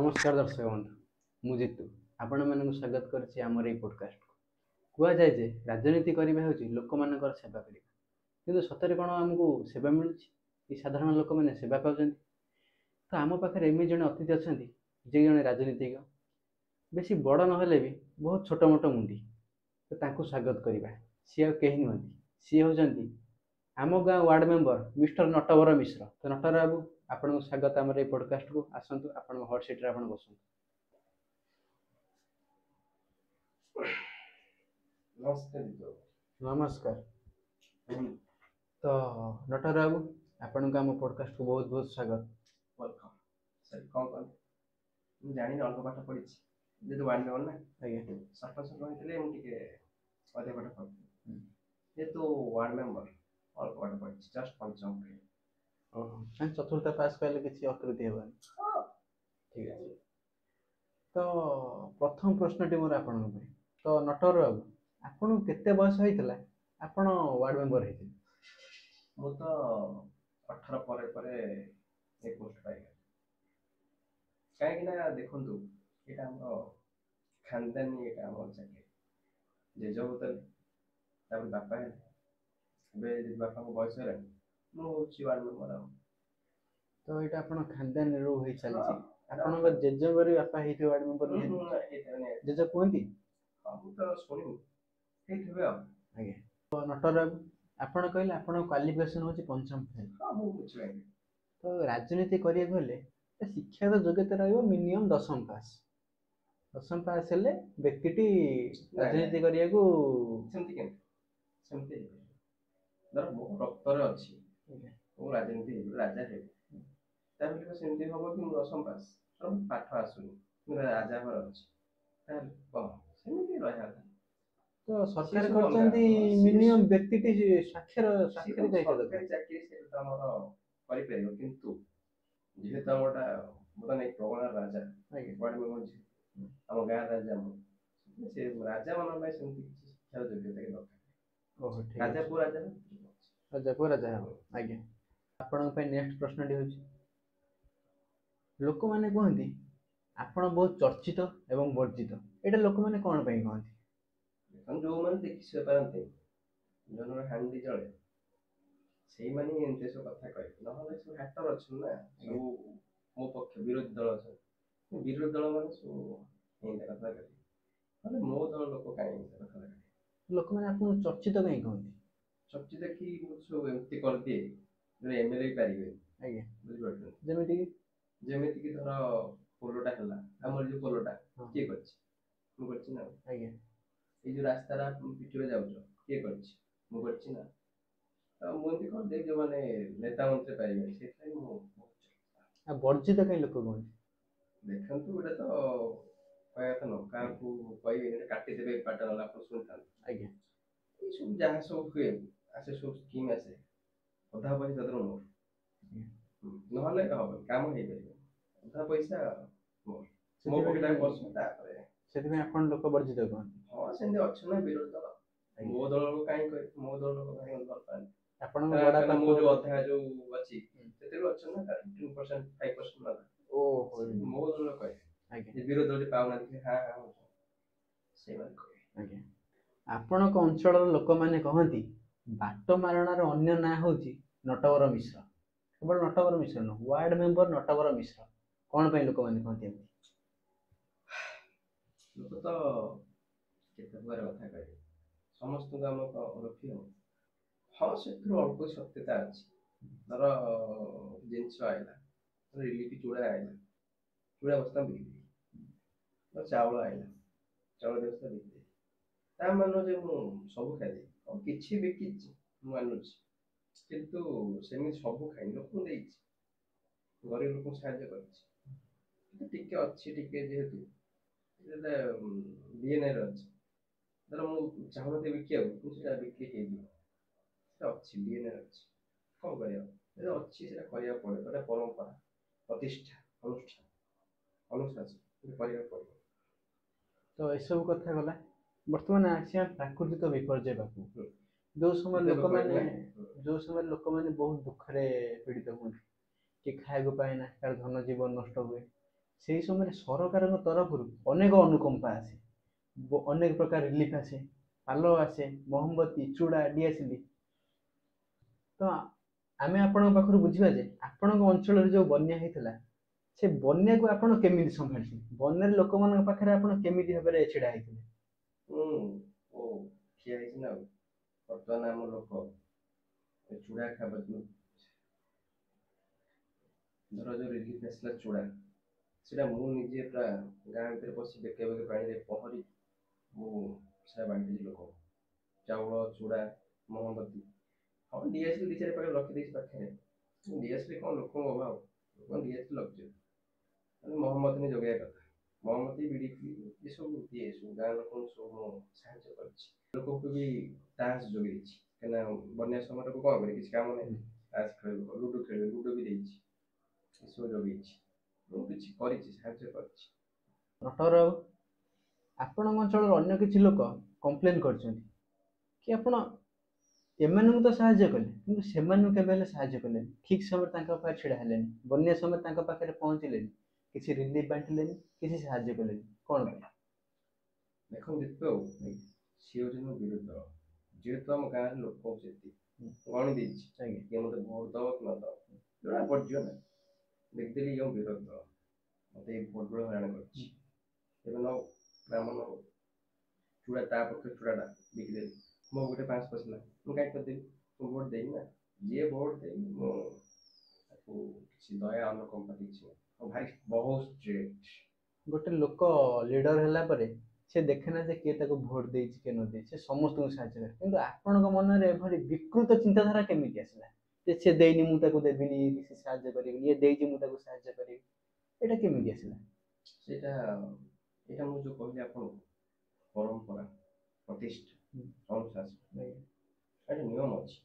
नमस्कार दर्शक बंधु मुझे आपण मानक स्वागत करछि हमर एई पॉडकास्ट को कुआ जाय जे राजनीति करबा होछि लोक मानकर सेवा करबा किंतु सतरे कोन हमकु सेवा मिलुछि ई साधारण लोक माने सेवा पाउछन्ति तो आम पाखरे एमि जने अतिथि अछन्ति जे जने राजनीतिज्ञ बेसी बड़ नहेले भी बहुत छोट मोट मुंडी तो तांको स्वागत करबा सी आ केहि नहंती सी होजंती आम गाँ वार्ड मेंबर मिस्टर नटवर मिश्र तो नटर बाबू आपन स्वागत हमर एई पॉडकास्ट को आसंतु आपन हॉट सीट रे आपन बसंतु। नमस्कार दीपक। नमस्कार। तो नटर बाबू आपन का हम पॉडकास्ट को बहुत बहुत स्वागत। वेलकम सर कौन कौन मैं जानी अल्प पाठ पढ़ी जे वार्ड मेंबर ना आज्ञा सरपंच रहितले मु टिके अधे पाठ पढ़ी जे तो वार्ड मेंबर अल्प पाठ पढ़ी जस्ट पंचम पे ओहो चतुर्थ पास कले किसी अकृति हेबानी ठीक है। तो प्रथम प्रश्न टी मोर आपन पे तो नटर बाबू आपन केते बयस होइतला आपन वार्ड मेंबर हेतिले मु तो 18 परे परे एक पोस्ट पाई काहे कि ना देखंतु एटा हमर खानदानी एटा हमर चाकरी जे जो होतल तापर बापा है बे बापा को बयस है मु होची वार्ड मेंबर तो एटा आपन खानदान रो होई चलछि आपन को जेजे बरी बापा हेति वार्ड मेंबर जेजे कोंती हम तो सुनी हेथिबे आगे तो नटर बाबू आपण कहले आपण क्वालिफिकेशन होची पंचम फेल हां मु बुझिले तो राजनीति करिया गले शिक्षा तो योग्यता रहइबो मिनिमम दशम पास हेले व्यक्तिटी राजनीति करिया को सेमती दर मो रक्तर अछि मु राजनीति राजा हे ताबे को सेमती होबो कि मु दशम पास हम पाठ आसुनी मु राजा घर अछि ताल को सेमती रहया तो सरकार करचंदी मिनिमम व्यक्तिटी साक्षरता सरकारी चाकरी से तो हमर करि परियो किंतु जेहेतु हमटा बता नै प्रगणा राजा वार्ड मेंबर हम गाँ राजा से राजा मन भाई सेमती शिक्षा योग्यता के दरकार ओहो ठीक राजा को राजा हो आगे आपण पे नेक्स्ट प्रश्न डी होची लोक माने कहंती आपण बहुत चर्चित एवं वर्जित एटा लोक माने कोन पई कहंती हम जो मन देखि से पारते जनर हांडी जळे सेही माने एंते सब कथा कहि नहले सब हैटर अछि ना सब मो पक्ष विरोधी दल अछि विरोधी दल माने सब एंते कथा कहि माने मो दल लोक काई कथा कहि लोक माने आपण चर्चित काई कहंती चर्चित कि मु सब एंते कर दिए जे एमएलए पारिबे आज्ञा बुझि पड़ते जेमिति कि धर पोलोटा हला हमर जो पोलोटा के करछि मु करछि ना आज्ञा ए जो रास्ता रा पिटुरे जाउछ के करछि मु करछि ना त मु एंते कर दे जो माने नेता मंत्री पाइबे सेथाई मु आ वर्जित काई लोक कहंती देखंतु एटा तो पाया त न का को पाइबे ने काटि देबे पाटा वाला को सुनथान आज्ञा ई सब जहां सब हुए आसे सब स्कीम आसे अधा पैसा दरो मोर नहले कहब काम हे परिबे अधा पैसा मोर मो पकेटा बस तापरे सेति में आपण लोक वर्जित कहंती हां सेंदे अछि ना विरोध दल मो दल को काई कहि मो दल को काई दल पान आपण बडा पा मो जो अधा जो अछि सेते अछि ना 15% 5% ना ओ हो मो दल कहि आज्ञा विरोध दल पाउना हां हां से मान कहि आज्ञा आपण को अंचल लोक माने कहंती बाट मारणार अन्य ना होची नटवर मिश्र केवल नटवर मिश्र न वार्ड मेंबर नटवर मिश्र कोन पई लोक माने कहंती लोक तो केते बार कथा कहि समस्त काम को रखियो हां सेथु अल्प सत्यता अछि दर जिंस आइला रिलीफ चूड़ा आइला चूड़ा बस्ता बिकि तो चावल आइला चावल बस्ता बिकि ता मानो जे मु सब खाइ और किछि बिकि मानु किंतु सेमि सब खाइ लोक देइ गरीब लोक साहाय्य करछि टिके अछि टिके जेहेतु एटा डीएनए अछि दर मु चावल दे बिकि मु सेटा बिकि हे दियो सेटा अछि डीएनए अछि कोन करियो एटा अछि सेटा करिया पड़े एटा परंपरा प्रतिष्ठा अनुशासन करिया पड़े तो ए सब कथा गला वर्तमान आसिया प्राकृतिक विपर्यय बाकू जो समय लोक माने बहुत दुख रे पीड़ित हों कि खाए को पाए ना कार धन जीवन नष्ट हुए ସେହି ସମୟରେ ସରକାରଙ୍କ ତରଫରୁ ଅନେକ ଅନୁକମ୍ପା ଆସେ, ଅନେକ ପ୍ରକାର ରିଲିଫ୍ ଆସେ, ପାଲ ଆସେ, ମହମବତୀ, ଚୁଡ଼ା, ଡିଆସିଲି। ତ ଆମେ ଆପଣଙ୍କ ପାଖରୁ ବୁଝିବା ଯେ ଆପଣଙ୍କ ଅଞ୍ଚଳରେ ଯେଉଁ ବନ୍ୟା ହେଇଥିଲା ସେ ବନ୍ୟାକୁ ଆପଣ କେମିତି ସମ୍ଭାଳିଥିଲେ? ବନ୍ୟାରେ ଲୋକମାନଙ୍କ ପାଖରେ ଆପଣ କେମିତି ଭାବରେ ଛିଡ଼ା ହେଇଥିଲେ? ଓ ଠିଆ ହେଇଛି ନା ଆଉ। ବର୍ତ୍ତମାନ ଆମ ଲୋକ ଚୁଡ଼ା ଖାଇବାକୁ, ଧର ଯୋଉ ରିଲିଫ୍ ଆସିଲା ଚୁଡ଼ା, ସେଇଟା ମୁଁ ନିଜେ ପୁରା ଗାଁ ଭିତରେ ବସି ବେକେ ବେକେ ପାଣିରେ ପହଁରି ମୁଁ ସେଟା ବାଣ୍ଟିଛି ଲୋକ। ଚାଉଳ, ଚୁଡ଼ା, ମହମବତୀ, ହଁ ଡିଆସିଲି ଦୁଇ ଚାରି ପାଖରେ ରଖିଦେଇଛି ପାଖରେ। ଡିଆସିଲି କ'ଣ ଲୋକଙ୍କ ଅଭାବ, ଲୋକ ଡିଆସିଲି ରଖିଛନ୍ତି, ମାନେ ମହମବତୀ ଯୋଗାଇବା କଥା। ମହମବତୀ, ବିଡ଼ି ଫିଡ଼ି ଏସବୁ ଦିଏ, ସବୁ ଗାଁ ଲୋକଙ୍କୁ ସବୁ ମୁଁ ସାହାଯ୍ୟ କରିଛି। ଲୋକଙ୍କୁ ବି ତାସ୍ ଯୋଗାଇ ଦେଇଛି, କାହିଁକିନା ବନ୍ୟା ସମୟରେ କ'ଣ କରେ, କିଛି କାମ ନାହିଁ, ତାସ୍ ଖେଳିବ, ଲୁଡ଼ୁ ଖେଳିବ, ଲୁଡ଼ୁ ବି ଦେଇଛି, ଏସବୁ ଯୋଗାଇଛି। ମୁଁ କିଛି କରିଛି, ସାହାଯ୍ୟ କରିଛି। ନଟବର ବାବୁ, ଆପଣଙ୍କ ଅଞ୍ଚଳର ଅନ୍ୟ କିଛି ଲୋକ କମ୍ପ୍ଲେନ୍ କରିଛନ୍ତି କି ଆପଣ ଏମାନଙ୍କୁ ତ ସାହାଯ୍ୟ କଲେ କିନ୍ତୁ ସେମାନଙ୍କୁ କେବେ ହେଲେ ସାହାଯ୍ୟ କଲେନି, ଠିକ୍ ସମୟରେ ତାଙ୍କ ପାଖରେ ଛିଡ଼ା ହେଲେନି, ବନ୍ୟା ସମୟରେ ତାଙ୍କ ପାଖରେ ପହଞ୍ଚିଲେନି, କିଛି ରିଲିଫ୍ ବାଣ୍ଟିଲେନି, କିଛି ସାହାଯ୍ୟ କଲେନି, କ'ଣ ପାଇଁ? ଦେଖନ୍ତୁ ଆଉ ସିଏ ହେଉଛି ମୋ ବିରୋଧୀ ଦଳ। ଯେହେତୁ ଆମ ଗାଁରେ ଲୋକ ସେତିକି ଗଣି ଦେଇଛି, ଇଏ ମୋତେ ଭୋଟ ଦବ କି ନ ଦବ ଜଣା ପଡ଼ିଯିବ ନା। ଦେଖିଦେଲି ଇଏ ବିରୋଧୀ ଦଳ, ମୋତେ ଏଇ ଭୋଟ ବେଳେ ହଇରାଣ କରିଛି। ଏବେ ନଉ ଗ୍ରାମ ନଉ ଚୁଡ଼ା, ତା ପକ୍ଷରେ ଚୁଡ଼ାଟା ବିକିଦେଲି, ମୋ ଗୋଟେ 5 ପଶିଲା, ମୁଁ କାହିଁକି କରିଦେବି? ମୁଁ ଭୋଟ ଦେଇନି ନା। ଯିଏ ଭୋଟ ଦେଇନି ମୁଁ ତାକୁ କିଛି ଦୟା ଅନୁକମ୍ପା କିଛି ନାହିଁ, ଭାରି ବହୁତ ଷ୍ଟ୍ରିକ୍ଟ। ଗୋଟେ ଲୋକ ଲିଡର ହେଲା ପରେ ସେ ଦେଖେ ନା ଯେ କିଏ ତାକୁ ଭୋଟ ଦେଇଛି କିଏ ନ ଦେଇଛି, ସେ ସମସ୍ତଙ୍କୁ ସାହାଯ୍ୟ କରେ। କିନ୍ତୁ ଆପଣଙ୍କ ମନରେ ଏଭଳି ବିକୃତ ଚିନ୍ତାଧାରା କେମିତି ଆସିଲା ଯେ ସେ ଦେଇନି ମୁଁ ତାକୁ ଦେବିନି, ସେ ସାହାଯ୍ୟ କରିବିନି, ଇଏ ଦେଇଛି ମୁଁ ତାକୁ ସାହାଯ୍ୟ କରିବି, ଏଇଟା କେମିତି ଆସିଲା? ସେଇଟା ଏଇଟା ମୁଁ ଯେଉଁ କହିଲି ଆପଣଙ୍କୁ, ପରମ୍ପରା, ପ୍ରତିଷ୍ଠା, ଅନୁଶାସନ, ଏଇଟା ନିୟମ ଅଛି।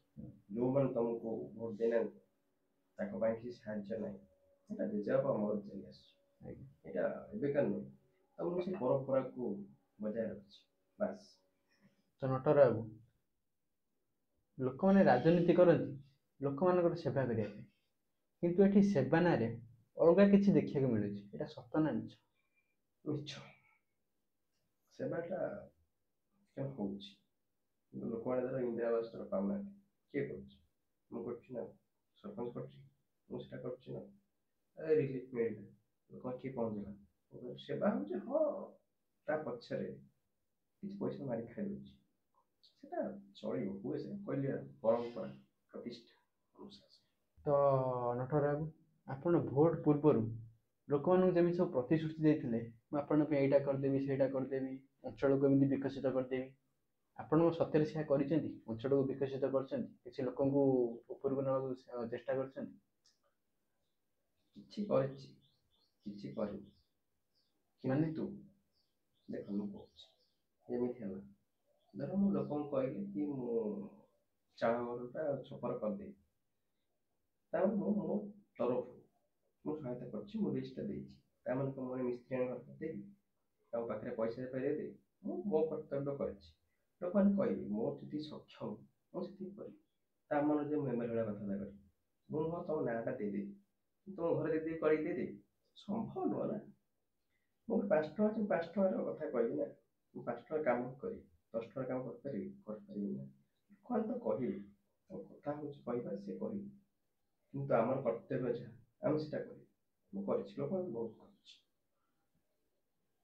ଯେଉଁମାନେ ତୁମକୁ ଭୋଟ ଦେଇନାହାନ୍ତି ତାଙ୍କ ପାଇଁ କିଛି ସାହାଯ୍ୟ ନାହିଁ, ଏଇଟା ଜେଜେବାପା ମୋର ଚାଲି ଆସୁଛି, ଏଇଟା ଏବେକା ନୁହେଁ। ତ ମୁଁ ସେ ପରମ୍ପରାକୁ ବଜାୟ ରଖିଛି, ବାସ୍। ତ ନଟର ବାବୁ, ଲୋକମାନେ ରାଜନୀତି କରନ୍ତି ଲୋକମାନଙ୍କର ସେବା କରିବା ପାଇଁ, କିନ୍ତୁ ଏଠି ସେବା ନାଁରେ ଅଲଗା କିଛି ଦେଖିବାକୁ ମିଳୁଛି, ଏଇଟା ସତ ନା ମିଛ? ମିଛ। ସେବାଟା କେন ହେଉଛି, କିନ୍ତୁ ଲୋକମାନେ ଧର ଇନ୍ଦିରା ଆବାସ ପାଉନାହାନ୍ତି, କିଏ କରୁଛି? ମୁଁ କରୁଛି ନା, ସରପଞ୍ଚ କରୁଛି, ମୁଁ ସେଟା କରୁଛି ନା। ରିଲିଫ୍ ମିଳିଲା, ଲୋକମାନେ କିଏ ପହଞ୍ଚିଲା, ସେବା ହେଉଛି ହଁ, ତା ପଛରେ କିଛି ପଇସା ମାରି ଖାଇଦେଉଛି, ସେଟା ଚଳିବ, ହୁଏ, ସେ କହିଲି ପରମ୍ପରା, ପ୍ରତିଷ୍ଠା, ଅନୁଶାସନ। ତ ନଟର ବାବୁ, ଆପଣ ଭୋଟ ପୂର୍ବରୁ ଲୋକମାନଙ୍କୁ ଯେମିତି ସବୁ ପ୍ରତିଶ୍ରୁତି ଦେଇଥିଲେ, ମୁଁ ଆପଣଙ୍କ ପାଇଁ ଏଇଟା କରିଦେବି, ସେଇଟା କରିଦେବି, ଅଞ୍ଚଳକୁ ଏମିତି ବିକଶିତ କରିଦେବି, ଆପଣ ସତରେ ସେୟା କରିଛନ୍ତି? ଅଞ୍ଚଳକୁ ବିକଶିତ କରିଛନ୍ତି? କିଛି ଲୋକଙ୍କୁ ଉପରକୁ ନେବାକୁ ଚେଷ୍ଟା କରିଛନ୍ତି? କିଛି କରିଛି, କିଛି କରିନି। ମାନେ କିନ୍ତୁ ଦେଖ, ମୁଁ କହୁଛି ଏମିତି ହେଲା, ଧର ମୁଁ ଲୋକଙ୍କୁ କହିଲି କି ମୁଁ ଚାଳ ଘରଟା ଛପର କରିଦେବି, ତାମାନେ ମୁଁ ମୋ ତରଫରୁ ମୁଁ ସହାୟତା କରିଛି, ମୁଁ ଲିଷ୍ଟଟା ଦେଇଛି, ତାମାନେ କ'ଣ ମୁଁ ମିସ୍ତ୍ରୀ ଆଣି ଘର କରିଦେବି, ତାଙ୍କ ପାଖରେ ପଇସା ପାଇଦେବି? ମୁଁ ମୋ କର୍ତ୍ତବ୍ୟ କରିଛି। ଲୋକମାନେ କହିବେ ମୋର ଯେତିକି ସକ୍ଷମ ମୁଁ ସେତିକି କରିବି, ତା ମନରେ ଯେ ମୁଁ ଏମ୍ଏଲ୍ଏ ଭଳିଆ କଥାବାର୍ତ୍ତା କରିବି, ମୁଁ ହଁ ତୁମ ନାଁଟା ଦେଇଦେବି, ତୁମ ଘରେ ଦେଇଦେବି, କରିକି ଦେଇଦେବି, ସମ୍ଭବ ନୁହଁ ନା। ମୁଁ 5 ଟଙ୍କା ଅଛି, 5 ଟଙ୍କାର କଥା କହିବି ନା, ମୁଁ 5 ଟଙ୍କା କାମ କରିବି, 10 ଟଙ୍କା କାମ କରିପାରିବି ନା। କ'ଣ ତ କହିବି, କଥା ହେଉଛି କହିବା, ସେ କହିବି, କିନ୍ତୁ ଆମର କର୍ତ୍ତବ୍ୟ ଯାହା ଆମେ ସେଟା କରିବୁ। ମୁଁ କରିଛି, ଲୋକମାନେ ବହୁତ କରିଛି।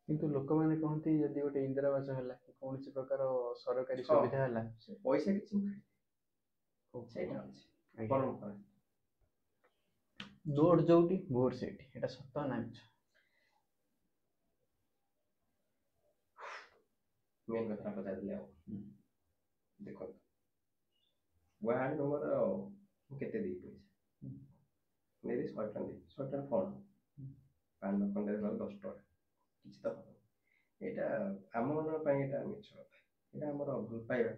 କିନ୍ତୁ ଲୋକମାନେ କହନ୍ତି ଯଦି ଗୋଟେ ଇନ୍ଦିରା ଆବାସ ହେଲା କି କୌଣସି ପ୍ରକାର ସରକାରୀ ସୁବିଧା ହେଲା, ସେ ପଇସା କିଛି ସେଇଟା ଅଛି ପରମ୍ପରା। ନୋଟ ଯୋଉଠି ଭୋଟ ସେଇଠି, ଏଟା ସତ ନା ମିଛ? ମେନ୍ କଥା ପଚାରିଲେ ଆଉ ଦେଖନ୍ତୁ, ୱାର୍ଡ ନମ୍ବର ମୁଁ କେତେ ଦେଇ ପଇସା ନେଇ 100 ଟଙ୍କା ଦେଇ, 100 ଟଙ୍କା କ'ଣ ପାନ ଖଣ୍ଡେ ଗଲେ 10 ଟଙ୍କା, କିଛି ତ ହବ। ଏଇଟା ଆମମାନଙ୍କ ପାଇଁ ଏଇଟା ମିଛ କଥା। ଏଇଟା ଆମର ଭଲ ପାଇବା,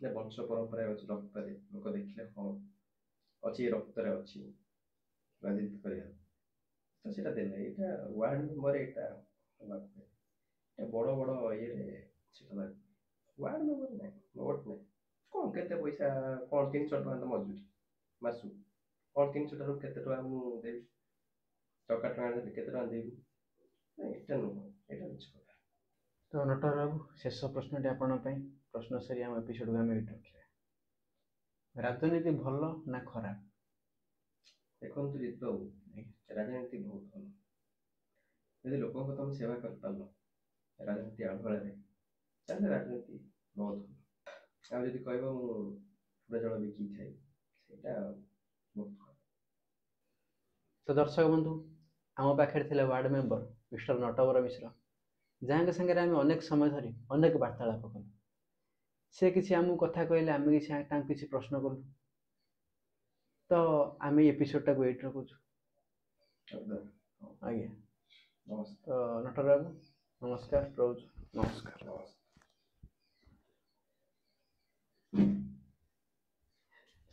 ଯେ ବଂଶ ପରମ୍ପରା ଅଛି, ରକ୍ତରେ, ଲୋକ ଦେଖିଲେ ହଁ ଅଛି, ରକ୍ତରେ ଅଛି ରାଜନୀତି କରିବା, ତ ସେଇଟା ଦେଲେ। ଏଇଟା ୱାର୍ଡ ମେମ୍ବର, ଏଇଟା ବଡ଼ ବଡ଼ ଇଏରେ ସେଟା ୱାର୍ଡ ମେମ୍ବର ନାହିଁ, ଭୋଟ ନାହିଁ, କ'ଣ କେତେ ପଇସା, କ'ଣ 300 ଟଙ୍କା ତ ମଜୁରୀ ମାସକୁ, କ'ଣ 300 ଟଙ୍କାରୁ କେତେ ଟଙ୍କା ମୁଁ ଦେବି? ଟଙ୍କା ଦେଲେ କେତେ ଟଙ୍କା ଦେବି? ଏଇଟା ନୁହଁ, ଏଇଟା ମିଛ କଥା। ତ ନଟର ବାବୁ, ଶେଷ ପ୍ରଶ୍ନଟି ଆପଣଙ୍କ ପାଇଁ। ପ୍ରଶ୍ନ ସାରି ଆମ ଏପିସୋଡକୁ ଆମେ ଏଇଠି ରଖିବା। ରାଜନୀତି ଭଲ ନା ଖରାପ? ଦେଖନ୍ତୁ ଜିତୁ ବାବୁ, ରାଜନୀତି ବହୁତ ଭଲ। ଯଦି ଲୋକଙ୍କ ତମେ ସେବା କରିପାରିଲ ରାଜନୀତି ଆଢୁଆଳରେ, ତାହେଲେ ରାଜନୀତି ବହୁତ ଭଲ। ଆଉ ଯଦି କହିବ ମୁଁ ପୁରା ଜଳ ବିକି ଖାଇବି, ସେଇଟା ବହୁତ ଖରାପ। ତ ଦର୍ଶକ ବନ୍ଧୁ, ଆମ ପାଖରେ ଥିଲେ ward member mister Natabar Mishra, ଯାହାଙ୍କ ସାଙ୍ଗରେ ଆମେ ଅନେକ ସମୟ ଧରି ଅନେକ ବାର୍ତ୍ତାଳାପ କଲୁ। ସେ କିଛି ଆମକୁ କଥା କହିଲେ, ଆମେ କିଛି ତାଙ୍କୁ କିଛି ପ୍ରଶ୍ନ କଲୁ। ତ ଆମେ ଏପିସୋଡଟାକୁ ଏଇଠି ରଖୁଛୁ। ଆଜ୍ଞା, ନମସ୍କାର। ତ ନଟର ବାବୁ ନମସ୍କାର, ରହୁଛୁ। ନମସ୍କାର।